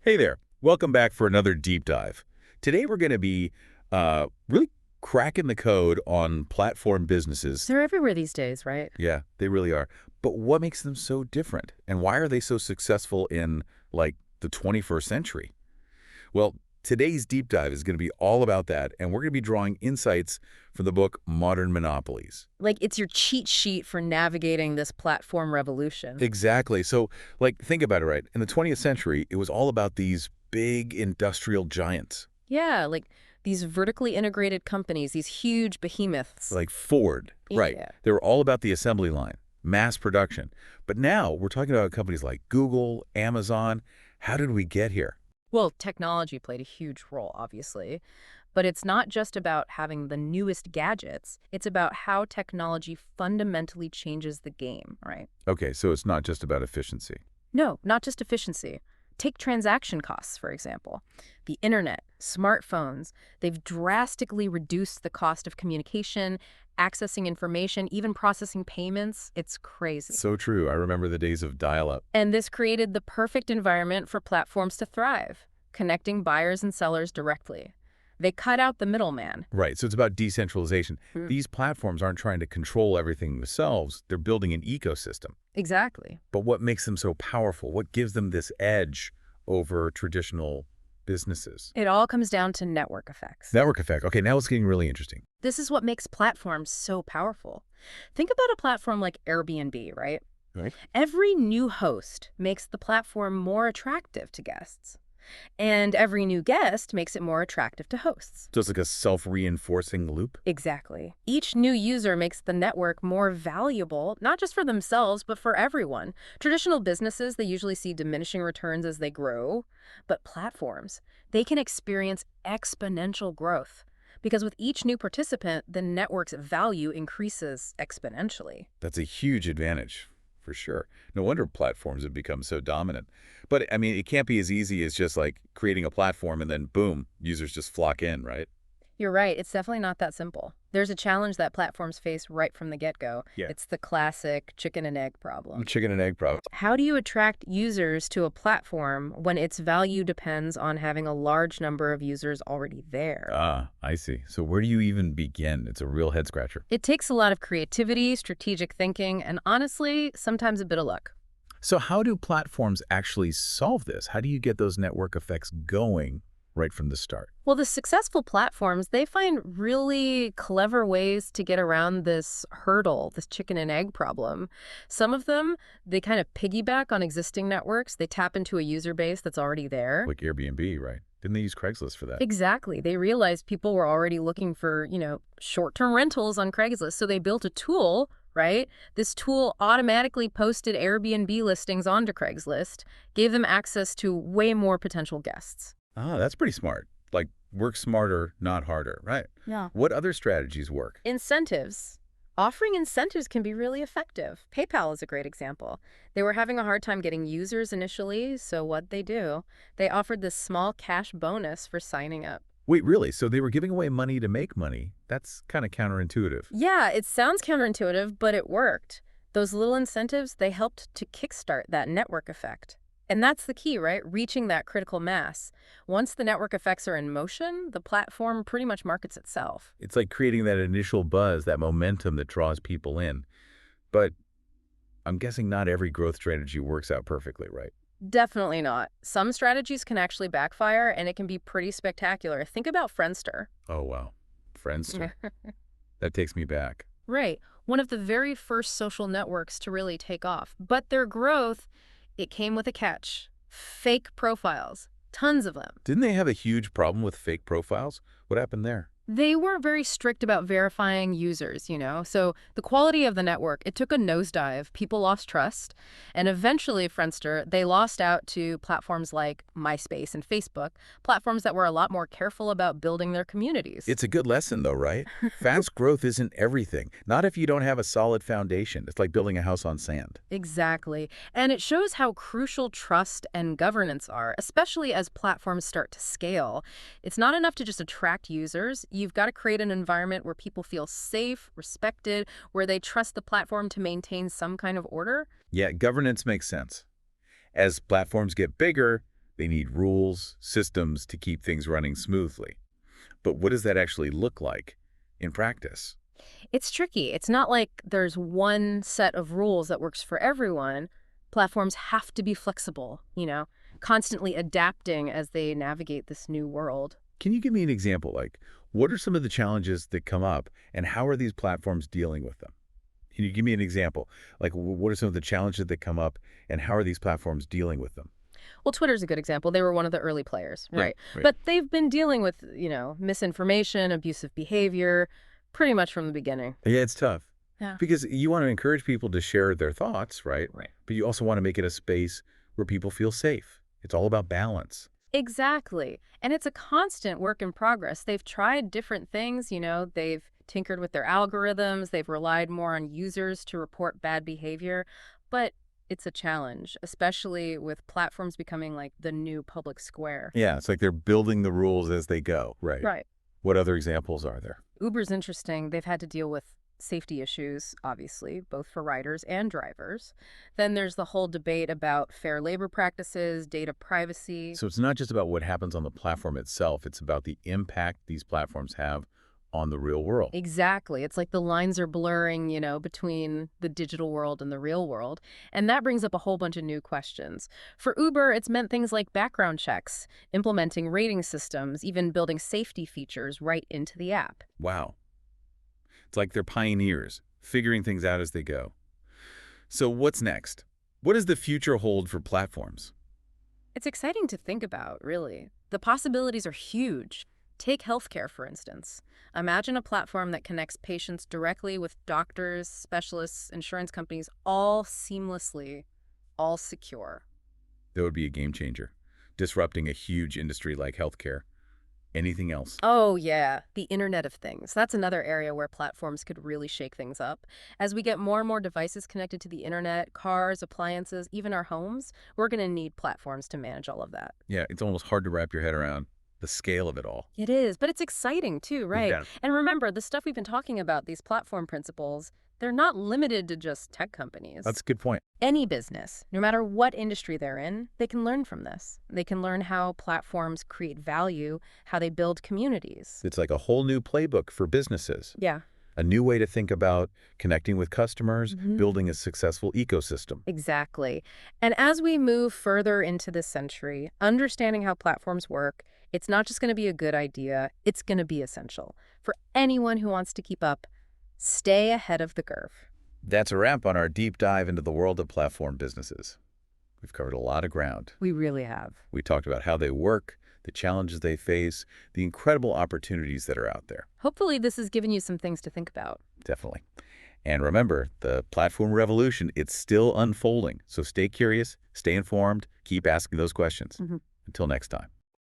Hey there. Welcome back for another deep dive. Today we're going to be really cracking the code on platform businesses. They're everywhere these days, right? Yeah, they really are. But what makes them so different? And why are they so successful in, like, the 21st century? Well, today's deep dive is going to be all about that, and we're going to be drawing insights from the book Modern Monopolies. Like, it's your cheat sheet for navigating this platform revolution. Exactly. So, like, think about it, right? In the 20th century, it was all about these big industrial giants. Yeah, like these vertically integrated companies, these huge behemoths. Like Ford, right. Yeah. They were all about the assembly line, mass production. But now we're talking about companies like Google, Amazon. How did we get here? Well, technology played a huge role, obviously. But it's not just about having the newest gadgets. It's about how technology fundamentally changes the game, right? Okay, so it's not just about efficiency. No, not just efficiency. Take transaction costs, for example. The internet, smartphones, they've drastically reduced the cost of communication, accessing information, even processing payments. It's crazy. So true. I remember the days of dial-up. And this created the perfect environment for platforms to thrive, connecting buyers and sellers directly. They cut out the middleman. Right, so it's about decentralization. Mm. These platforms aren't trying to control everything themselves. They're building an ecosystem. Exactly. But what makes them so powerful? What gives them this edge over traditional businesses? It all comes down to network effects. Network effect. Okay, now it's getting really interesting. This is what makes platforms so powerful. Think about a platform like Airbnb, right? Right. Every new host makes the platform more attractive to guests. And every new guest makes it more attractive to hosts. So it's like a self-reinforcing loop? Exactly. Each new user makes the network more valuable, not just for themselves, but for everyone. Traditional businesses, they usually see diminishing returns as they grow. But platforms, they can experience exponential growth. Because with each new participant, the network's value increases exponentially. That's a huge advantage, for sure. No wonder platforms have become so dominant. But, I mean, it can't be as easy as just, like, creating a platform and then, boom, users just flock in, right? You're right. It's definitely not that simple. There's a challenge that platforms face right from the get-go. Yeah. It's the classic chicken and egg problem. Chicken and egg problem. How do you attract users to a platform when its value depends on having a large number of users already there? Ah, I see. So where do you even begin? It's a real head-scratcher. It takes a lot of creativity, strategic thinking, and honestly, sometimes a bit of luck. So how do platforms actually solve this? How do you get those network effects going right from the start? Well, the successful platforms, they find really clever ways to get around this hurdle, this chicken and egg problem. Some of them, they kind of piggyback on existing networks. They tap into a user base that's already there. Like Airbnb, right? Didn't they use Craigslist for that? Exactly. They realized people were already looking for, short-term rentals on Craigslist. So they built a tool, right? This tool automatically posted Airbnb listings onto Craigslist, gave them access to way more potential guests. Ah, that's pretty smart. Like, work smarter, not harder, right? Yeah. What other strategies work? Incentives. Offering incentives can be really effective. PayPal is a great example. They were having a hard time getting users initially, so what'd they do? They offered this small cash bonus for signing up. Wait, really? So they were giving away money to make money? That's kind of counterintuitive. Yeah, it sounds counterintuitive, but it worked. Those little incentives, they helped to kickstart that network effect. And that's the key, right? Reaching that critical mass. Once the network effects are in motion, the platform pretty much markets itself. It's like creating that initial buzz, that momentum that draws people in. But I'm guessing not every growth strategy works out perfectly, right? Definitely not. Some strategies can actually backfire, and it can be pretty spectacular. Think about Friendster. Oh, wow. Friendster. That takes me back. Right. One of the very first social networks to really take off. But their growth, it came with a catch. Fake profiles. Tons of them. Didn't they have a huge problem with fake profiles? What happened there? They weren't very strict about verifying users, So the quality of the network, it took a nosedive. People lost trust. And eventually, Friendster, they lost out to platforms like MySpace and Facebook, platforms that were a lot more careful about building their communities. It's a good lesson, though, right? Fast growth isn't everything. Not if you don't have a solid foundation. It's like building a house on sand. Exactly. And it shows how crucial trust and governance are, especially as platforms start to scale. It's not enough to just attract users. You've got to create an environment where people feel safe, respected, where they trust the platform to maintain some kind of order. Yeah, governance makes sense. As platforms get bigger, They need rules, systems to keep things running smoothly. But what does that actually look like in practice? It's tricky. It's not like there's one set of rules that works for everyone. Platforms have to be flexible, constantly adapting as they navigate this new world. Can you give me an example? Like, what are some of the challenges that come up, and how are these platforms dealing with them? Can you give me an example? Like, what are some of the challenges that come up, and how are these platforms dealing with them? Well, Twitter's a good example. They were one of the early players, Yeah, right? right. But they've been dealing with, misinformation, abusive behavior pretty much from the beginning. Yeah, it's tough Yeah. because you want to encourage people to share their thoughts, right? Right. But you also want to make it a space where people feel safe. It's all about balance. Exactly. And it's a constant work in progress. They've tried different things, they've tinkered with their algorithms, they've relied more on users to report bad behavior, but it's a challenge, especially with platforms becoming like the new public square. Yeah, it's like they're building the rules as they go. Right. Right. What other examples are there? Uber's interesting. They've had to deal with safety issues, obviously, both for riders and drivers. Then there's the whole debate about fair labor practices, data privacy. So it's not just about what happens on the platform itself, it's about the impact these platforms have on the real world. Exactly. It's like the lines are blurring, between the digital world and the real world. And that brings up a whole bunch of new questions. For Uber, it's meant things like background checks, implementing rating systems, even building safety features right into the app. Wow. It's like they're pioneers, figuring things out as they go. So what's next? What does the future hold for platforms? It's exciting to think about, really. The possibilities are huge. Take healthcare, for instance. Imagine a platform that connects patients directly with doctors, specialists, insurance companies, all seamlessly, all secure. That would be a game changer, disrupting a huge industry like healthcare. Anything else? Oh, yeah, the Internet of Things. That's another area where platforms could really shake things up. As we get more and more devices connected to the Internet, cars, appliances, even our homes, we're going to need platforms to manage all of that. Yeah, it's almost hard to wrap your head around the scale of it all. It is, but it's exciting too, right? Yeah. And remember, the stuff we've been talking about, these platform principles, they're not limited to just tech companies. That's a good point. Any business, no matter what industry they're in, they can learn from this. They can learn how platforms create value, how they build communities. It's like a whole new playbook for businesses, Yeah. a new way to think about connecting with customers, building a successful ecosystem. Exactly. And as we move further into this century, understanding how platforms work, it's not just going to be a good idea, it's going to be essential. For anyone who wants to keep up, stay ahead of the curve. That's a wrap on our deep dive into the world of platform businesses. We've covered a lot of ground. We really have. We talked about how they work, the challenges they face, the incredible opportunities that are out there. Hopefully this has given you some things to think about. Definitely. And remember, the platform revolution, it's still unfolding. So stay curious, stay informed, keep asking those questions. Until next time.